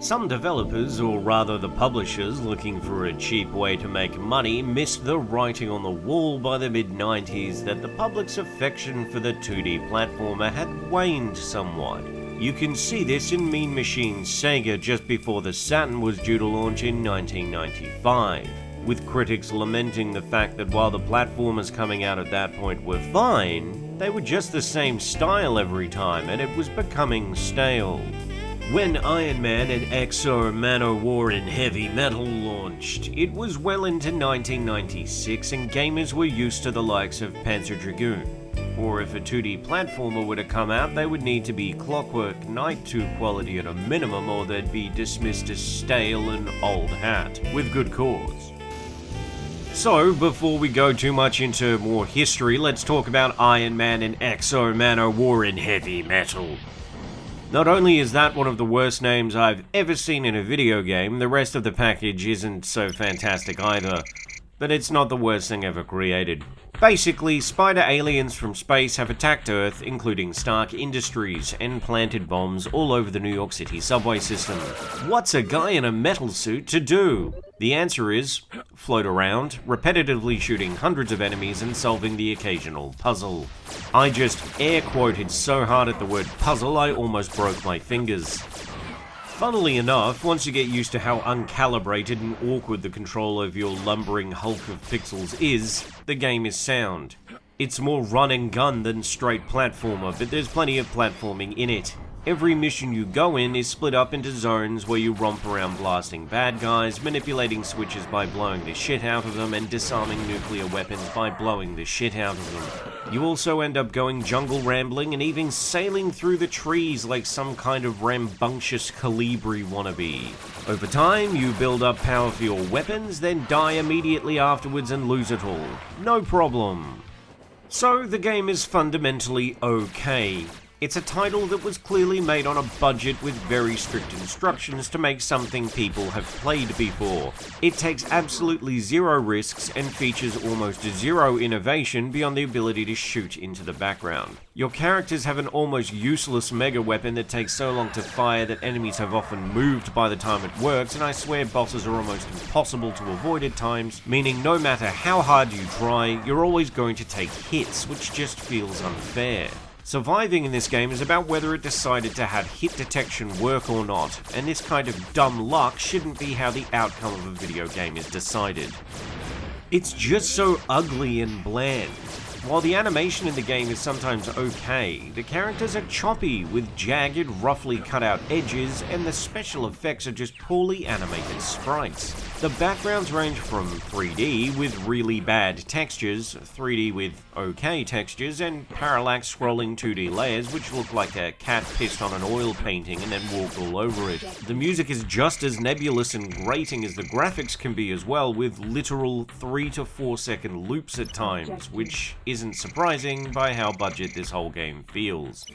Some developers, or rather the publishers looking for a cheap way to make money, missed the writing on the wall by the mid-90s that the public's affection for the 2D platformer had waned somewhat. You can see this in Mean Machine's Sega just before the Saturn was due to launch in 1995, with critics lamenting the fact that while the platformers coming out at that point were fine, they were just the same style every time and it was becoming stale. When Iron Man and XO Manowar in heavy metal launched, it was well into 1996 and gamers were used to the likes of Panzer Dragoon. Or if a 2D platformer were to come out, they would need to be Clockwork Knight 2 quality at a minimum, or they'd be dismissed as stale and old hat, with good cause. So, before we go too much into more history, let's talk about Iron Man and XO Manowar in heavy metal. Not only is that one of the worst names I've ever seen in a video game, the rest of the package isn't so fantastic either. But it's not the worst thing ever created. Basically, spider aliens from space have attacked Earth, including Stark Industries, and planted bombs all over the New York City subway system. What's a guy in a metal suit to do? The answer is, float around, repetitively shooting hundreds of enemies and solving the occasional puzzle. I just air quoted so hard at the word puzzle I almost broke my fingers. Funnily enough, once you get used to how uncalibrated and awkward the control of your lumbering hulk of pixels is, the game is sound. It's more run and gun than straight platformer, but there's plenty of platforming in it. Every mission you go in is split up into zones where you romp around blasting bad guys, manipulating switches by blowing the shit out of them, and disarming nuclear weapons by blowing the shit out of them. You also end up going jungle rambling and even sailing through the trees like some kind of rambunctious Calibri wannabe. Over time, you build up power for your weapons, then die immediately afterwards and lose it all. No problem. So, the game is fundamentally okay. It's a title that was clearly made on a budget with very strict instructions to make something people have played before. It takes absolutely zero risks and features almost zero innovation beyond the ability to shoot into the background. Your characters have an almost useless mega weapon that takes so long to fire that enemies have often moved by the time it works, and I swear bosses are almost impossible to avoid at times, meaning no matter how hard you try, you're always going to take hits, which just feels unfair. Surviving in this game is about whether it decided to have hit detection work or not, and this kind of dumb luck shouldn't be how the outcome of a video game is decided. It's just so ugly and bland. While the animation in the game is sometimes okay, the characters are choppy with jagged, roughly cut out edges, and the special effects are just poorly animated sprites. The backgrounds range from 3D with really bad textures, 3D with okay textures, and parallax scrolling 2D layers which look like a cat pissed on an oil painting and then walked all over it. The music is just as nebulous and grating as the graphics can be as well, with literal 3 to 4 second loops at times, which isn't surprising by how budget this whole game feels.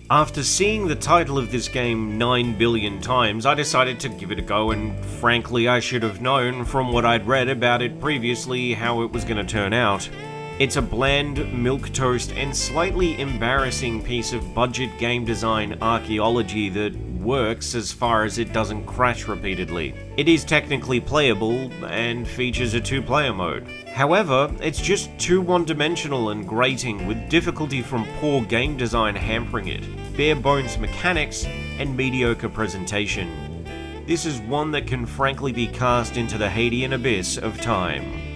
After seeing the title of this game 9 billion times, I decided to give it a go, and frankly I should have known from what I'd read about it previously how it was going to turn out. It's a bland, milquetoast, and slightly embarrassing piece of budget game design archaeology that works as far as it doesn't crash repeatedly. It is technically playable and features a 2-player mode. However, it's just too one-dimensional and grating, with difficulty from poor game design hampering it, bare bones mechanics, and mediocre presentation. This is one that can frankly be cast into the Hadean abyss of time.